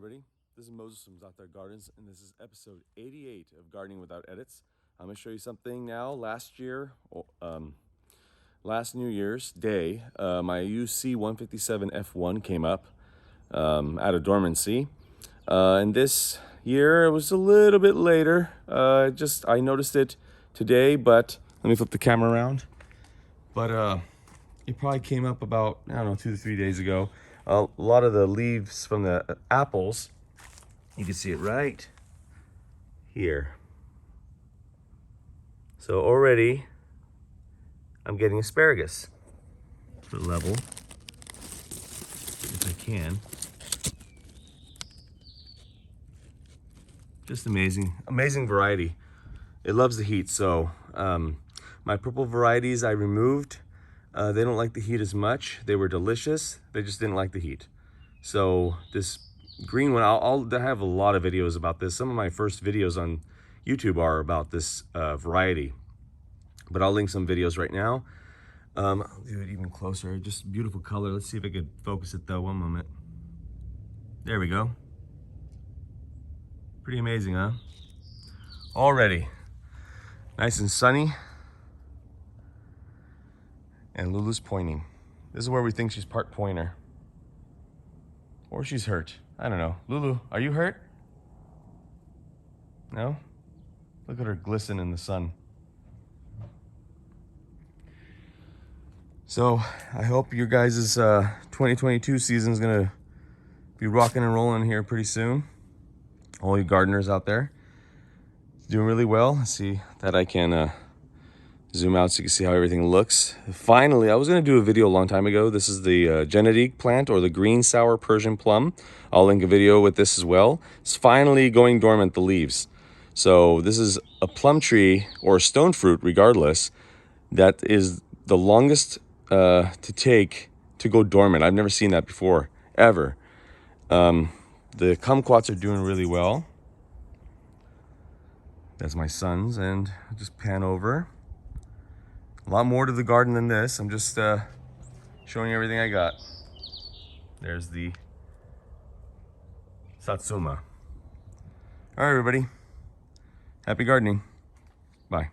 everybody. This is Moses from Zaatar Gardens, and this is episode 88 of Gardening Without Edits. I'm going to show you something now. Last New Year's Day, my UC 157 F1 came up out of dormancy. And this year, it was a little bit later. I noticed it today, but let me flip the camera around. But it probably came up about, I don't know, 2 to 3 days ago. A lot of the leaves from the apples, you can see it right here. So already I'm getting asparagus. For level, if I can. Just amazing variety. It loves the heat, so my purple varieties I removed. They don't like the heat as much. They were delicious. They just didn't like the heat. So this green one, I have a lot of videos about this. Some of my first videos on YouTube are about this variety. But I'll link some videos right now. I'll do it even closer. Just beautiful color. Let's see if I could focus it though. One moment. There we go. Pretty amazing, huh? Already. Nice and sunny. And Lulu's pointing. This is where we think she's part pointer. Or she's hurt. I don't know. Lulu, are you hurt? No? Look at her glisten in the sun. So, I hope your guys' 2022 season is going to be rocking and rolling here pretty soon. All you gardeners out there. Doing really well. Let's see that I can zoom out so you can see how everything looks. Finally, I was going to do a video a long time ago. This is the Genetique plant, or the green sour Persian plum. I'll link a video with this as well. It's finally going dormant, the leaves. So this is a plum tree, or a stone fruit regardless, that is the longest to take to go dormant. I've never seen that before, ever. The kumquats are doing really well. That's my sons, and I'll just pan over. A lot more to the garden than this. I'm just showing everything I got. There's the Satsuma. All right, everybody. Happy gardening. Bye.